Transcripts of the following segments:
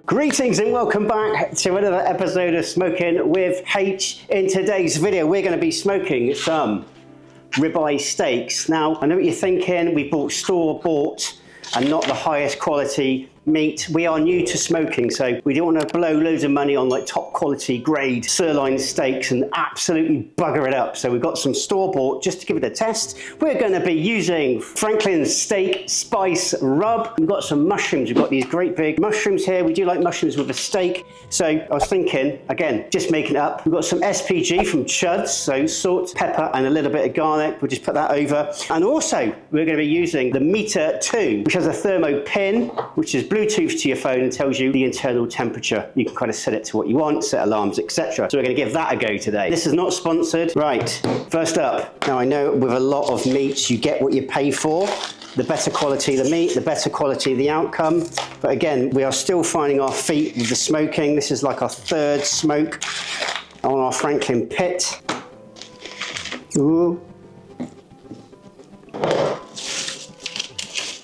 Greetings and welcome back to another episode of Smoking with H. In today's video, we're going to be smoking some ribeye steaks. Now, I know what you're thinking, we bought store-bought and not the highest quality meat. We are new to smoking, so we don't want to blow loads of money on like top quality grade sirloin steaks and absolutely bugger it up. So we've got some store-bought just to give it a test. We're going to be using Franklin's steak spice rub. We've got some mushrooms. We've got these great big mushrooms here. We do like mushrooms with a steak. So I was thinking, again, just making it up. We've got some SPG from Chud, so salt, pepper, and a little bit of garlic. We'll just put that over. And also, we're going to be using the Meter 2, which has a thermo pin, which is Bluetooth to your phone and tells you the internal temperature. You can kind of set it to what you want, set alarms, etc. So we're going to give that a go today. This is not sponsored. Right, first up. Now I know with a lot of meats, you get what you pay for. The better quality the meat, the better quality the outcome. But again, we are still finding our feet with the smoking. This is like our third smoke on our Franklin pit. Ooh.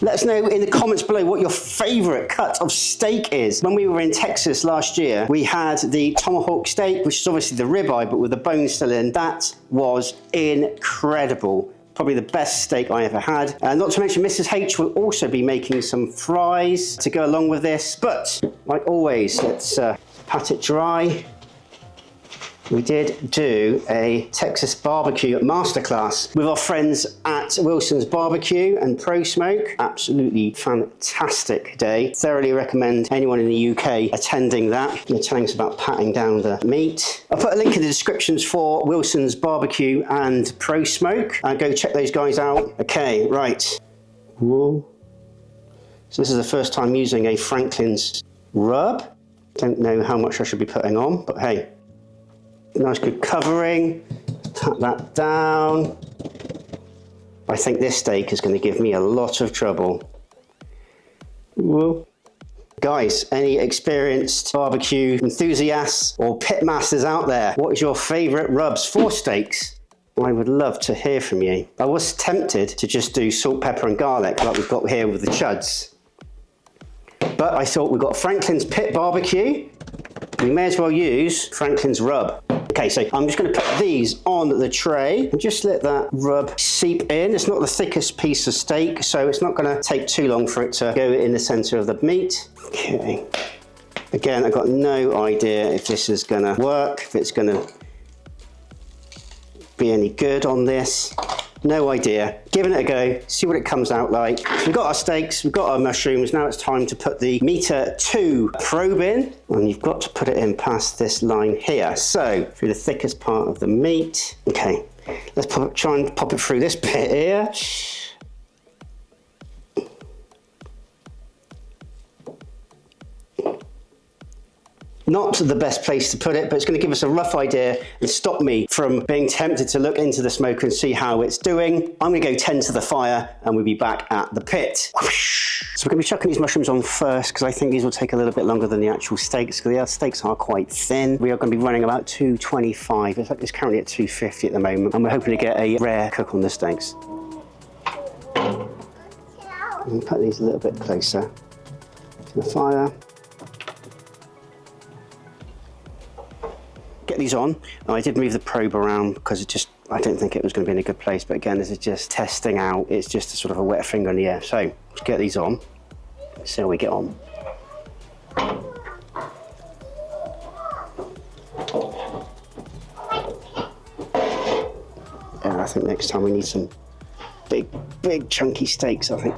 Let us know in the comments below what your favorite cut of steak is. When we were in Texas last year, we had the tomahawk steak, which is obviously the ribeye, but with the bone still in. That was incredible. Probably the best steak I ever had. And not to mention, Mrs. H will also be making some fries to go along with this. But like always, let's pat it dry. We did do a Texas barbecue masterclass with our friends at Wilson's Barbecue and Pro Smoke. Absolutely fantastic day. Thoroughly recommend anyone in the UK attending that. They're telling us about patting down the meat. I'll put a link in the descriptions for Wilson's Barbecue and Pro Smoke. Go check those guys out. Okay, right. Whoa. So this is the first time using a Franklin's rub. Don't know how much I should be putting on, but hey. Nice good covering, tap that down. I think this steak is going to give me a lot of trouble. Whoa. Guys, any experienced barbecue enthusiasts or pit masters out there, what is your favourite rubs for steaks? I would love to hear from you. I was tempted to just do salt, pepper and garlic like we've got here with the Chuds. But I thought we've got Franklin's Pit Barbecue. We may as well use Franklin's rub. Okay, so I'm just going to put these on the tray and just let that rub seep in. It's not the thickest piece of steak, so it's not going to take too long for it to go in the center of the meat. Okay. Again, I've got no idea if this is going to work, if it's going to be any good on this. No idea. Giving it a go, see what it comes out like. So we've got our steaks, we've got our mushrooms. Now it's time to put the Meter 2 probe in. And you've got to put it in past this line here. So, through the thickest part of the meat. Okay, let's try and pop it through this bit here. Not the best place to put it, but it's going to give us a rough idea and stop me from being tempted to look into the smoker and see how it's doing. I'm going to go tend to the fire and we'll be back at the pit. So we're going to be chucking these mushrooms on first because I think these will take a little bit longer than the actual steaks because the steaks are quite thin. We are going to be running about 225. It's currently at 250 at the moment and we're hoping to get a rare cook on the steaks. And put these a little bit closer to the fire. Get these on. I did move the probe around because I don't think it was going to be in a good place, but again, this is just testing out. It's just a sort of a wet finger in the air. So let's get these on, see how we get on. Yeah, I think next time we need some big chunky steaks, I think.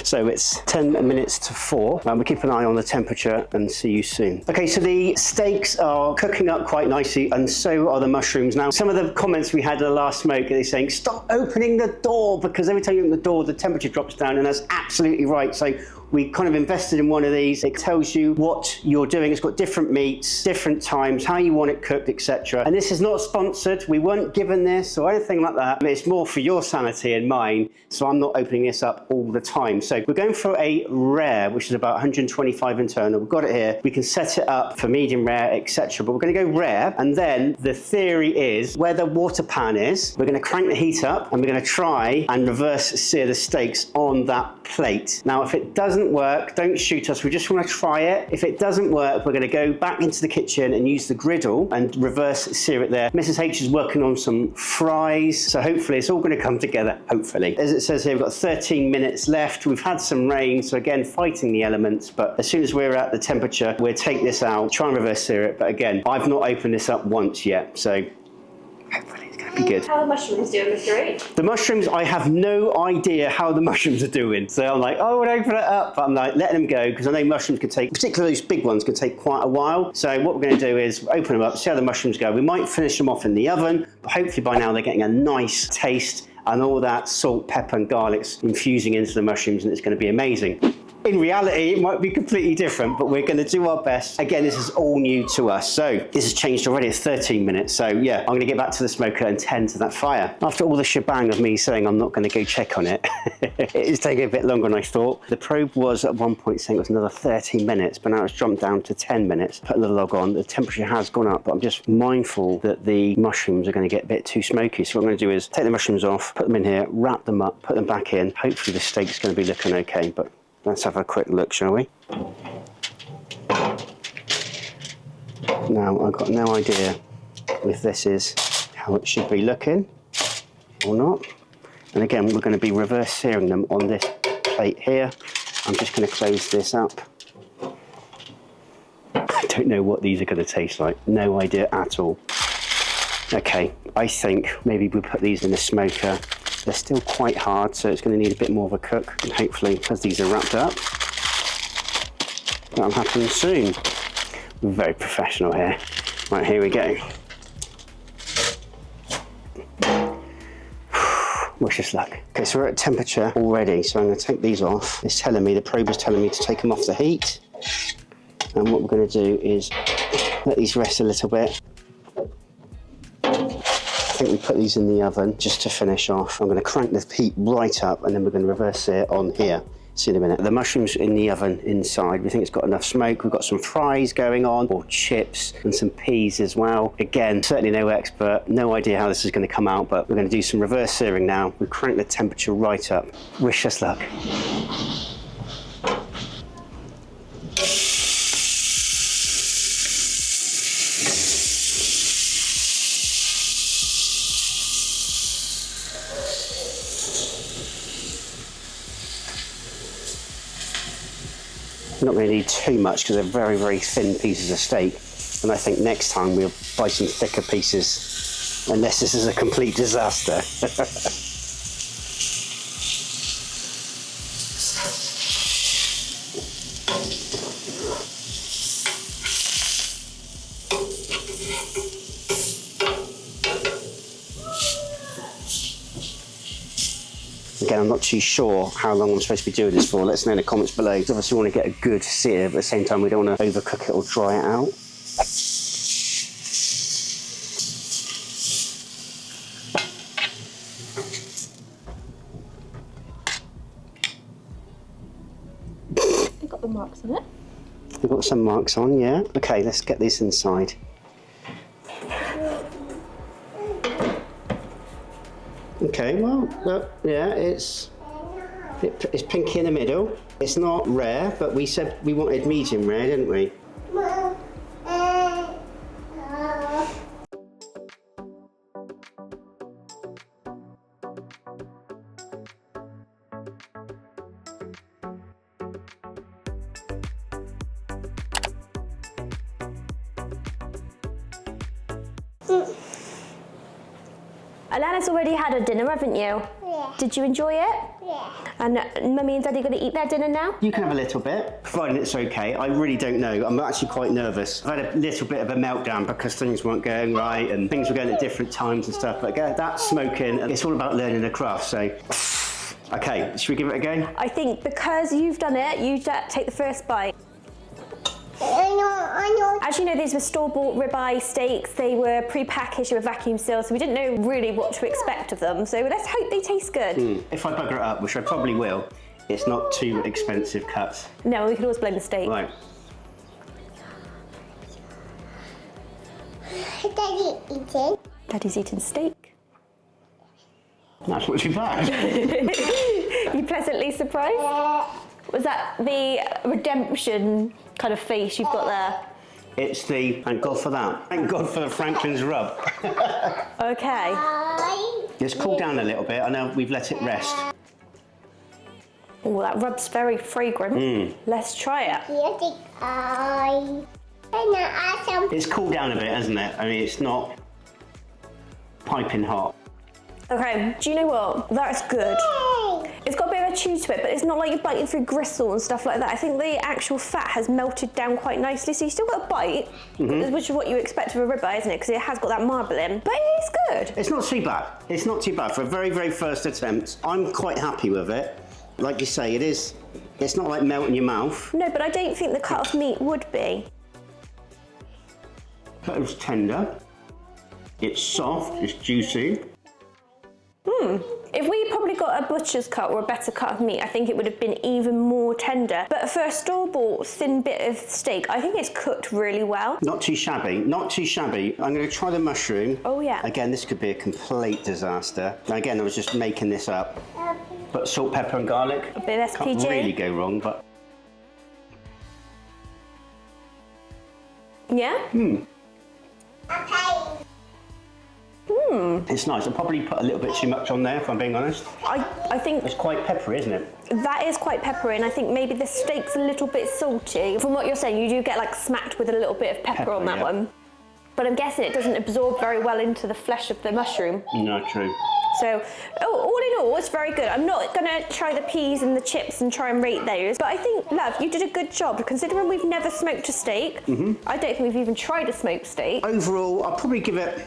So it's 10 minutes to 4. We'll keep an eye on the temperature and see you soon. Okay, so the steaks are cooking up quite nicely and so are the mushrooms. Now, some of the comments we had at the last smoke, they're saying, stop opening the door because every time you open the door, the temperature drops down, and that's absolutely right. So We kind of invested in one of these. It tells you what you're doing. It's got different meats, different times, how you want it cooked, etc. And this is not sponsored. We weren't given this or anything like that. It's more for your sanity and mine, so I'm not opening this up all the time. So we're going for a rare, which is about 125 internal. We've got it here. We can set it up for medium rare, etc. But we're going to go rare, and then the theory is where the water pan is, we're going to crank the heat up and we're going to try and reverse sear the steaks on that plate. Now, if it doesn't work, don't shoot us. We just want to try it. If it doesn't work, we're going to go back into the kitchen and use the griddle and reverse sear it there. Mrs. H is working on some fries, so hopefully it's all going to come together, hopefully. As it says here, we've got 13 minutes left. We've had some rain, so again, fighting the elements, but as soon as we're at the temperature, we'll take this out, try and reverse sear it. But again, I've not opened this up once yet, so hopefully it's going to be good. How are the mushrooms doing, Mr. H? The mushrooms, I have no idea how the mushrooms are doing. So I'm like, oh, I would open it up. But I'm like, letting them go, because I know mushrooms can take, particularly those big ones, can take quite a while. So what we're going to do is open them up, see how the mushrooms go. We might finish them off in the oven, but hopefully by now they're getting a nice taste and all that salt, pepper and garlic's infusing into the mushrooms, and it's going to be amazing. In reality, it might be completely different, but we're going to do our best. Again, this is all new to us. So this has changed already. It's 13 minutes. So yeah, I'm going to get back to the smoker and tend to that fire. After all the shebang of me saying I'm not going to go check on it, it's taking a bit longer than I thought. The probe was at one point saying it was another 13 minutes, but now it's jumped down to 10 minutes. Put the log on. The temperature has gone up, but I'm just mindful that the mushrooms are going to get a bit too smoky. So what I'm going to do is take the mushrooms off, put them in here, wrap them up, put them back in. Hopefully the steak's going to be looking okay, but let's have a quick look, shall we? Now, I've got no idea if this is how it should be looking or not. And again, we're going to be reverse searing them on this plate here. I'm just going to close this up. I don't know what these are going to taste like. No idea at all. Okay, I think maybe we put these in the smoker. They're still quite hard, so it's going to need a bit more of a cook. And hopefully, because these are wrapped up, that'll happen soon. We're very professional here. Right, here we go. Wish us luck. Okay, so we're at temperature already, so I'm going to take these off. It's telling me, the probe is telling me to take them off the heat. And what we're going to do is let these rest a little bit. I think we put these in the oven just to finish off. I'm going to crank the heat right up and then we're going to reverse it on here. See in a minute. The mushrooms in the oven inside, we think it's got enough smoke. We've got some fries going on, or chips, and some peas as well. Again, certainly no expert, no idea how this is going to come out, but we're going to do some reverse searing now. We crank the temperature right up. Wish us luck. Not going to need too much because they're very, very thin pieces of steak. And I think next time we'll buy some thicker pieces, unless this is a complete disaster. Again, I'm not too sure how long I'm supposed to be doing this for. Let us know in the comments below. Obviously, we want to get a good sear, but at the same time, we don't want to overcook it or dry it out. You've got the marks on it. We've got some marks on, yeah. Okay, let's get this inside. Okay, well, yeah, it's pinky in the middle. It's not rare, but we said we wanted medium rare, didn't we? Alana's already had her dinner, haven't you? Yeah. Did you enjoy it? Yeah. And Mummy and Daddy going to eat their dinner now? You can have a little bit, provided it's okay. I really don't know. I'm actually quite nervous. I've had a little bit of a meltdown because things weren't going right and things were going at different times and stuff. But that smoking, it's all about learning the craft. So Okay, should we give it a go? I think because you've done it, you take the first bite. I know. As you know, these were store-bought ribeye steaks. They were pre-packaged, they were vacuum sealed, so we didn't know really what to expect of them. So let's hope they taste good. If I bugger it up, which I probably will, it's not too expensive cuts. No, we could always blame the steak. Right. Daddy eating. Daddy's eating steak. That's not too bad. You pleasantly surprised? Was that the redemption kind of face you've got there? It's the, thank God for that. Thank God for the Franklin's rub. Okay. It's cooled down a little bit. I know we've let it rest. Oh, that rub's very fragrant. Let's try it. It's cooled down a bit, hasn't it? I mean, it's not piping hot. Okay, do you know what? That's good. It's got a bit of a chew to it, but it's not like you're biting through gristle and stuff like that. I think the actual fat has melted down quite nicely, so you still got a bite, which is what you expect of a ribeye, isn't it? Because it has got that marble in, but it's good. It's not too bad. It's not too bad for a very, very first attempt. I'm quite happy with it. Like you say, it's not like melt in your mouth. No, but I don't think the cut-off meat would be. But it's tender. It's soft, it's juicy. If we probably got a butcher's cut or a better cut of meat, I think it would have been even more tender. But for a store-bought thin bit of steak, I think it's cooked really well. Not too shabby, not too shabby. I'm going to try the mushroom. Oh, yeah. Again, this could be a complete disaster. Now, again, I was just making this up. But salt, pepper and garlic. A bit of SPG. Can't really go wrong, but... Yeah? It's nice. I probably put a little bit too much on there, if I'm being honest. I think It's quite peppery, isn't it? that is quite peppery, and I think maybe the steak's a little bit salty. From what you're saying, you do get like smacked with a little bit of pepper on that yeah. one. But I'm guessing it doesn't absorb very well into the flesh of the mushroom. No, true. So, all in all, it's very good. I'm not gonna try the peas and the chips and try and rate those, but I think, love, you did a good job. Considering we've never smoked a steak, I don't think we've even tried a smoked steak. Overall, I'll probably give it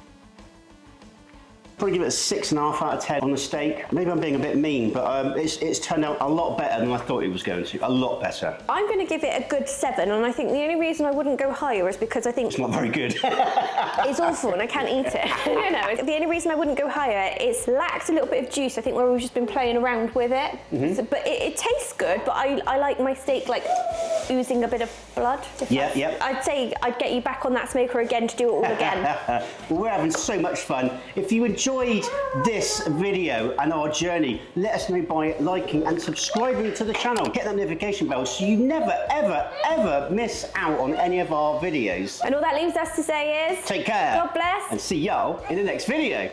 a 6.5 out of 10 on the steak. Maybe I'm being a bit mean, but it's turned out a lot better than I thought it was going to. A lot better. I'm going to give it a good 7, and I think the only reason I wouldn't go higher is because I think It's not very good. it's awful and I can't eat it. No, the only reason I wouldn't go higher, it's lacked a little bit of juice, I think, where we've just been playing around with it. So, but it tastes good, but I like my steak like oozing a bit of blood. Yeah. I'd say I'd get you back on that smoker again to do it all again. Well, we're having so much fun. If you enjoyed this video and our journey, let us know by liking and subscribing to the channel. Get that notification bell so you never, ever miss out on any of our videos. And all that leaves us to say is... Take care. God bless. And see y'all in the next video.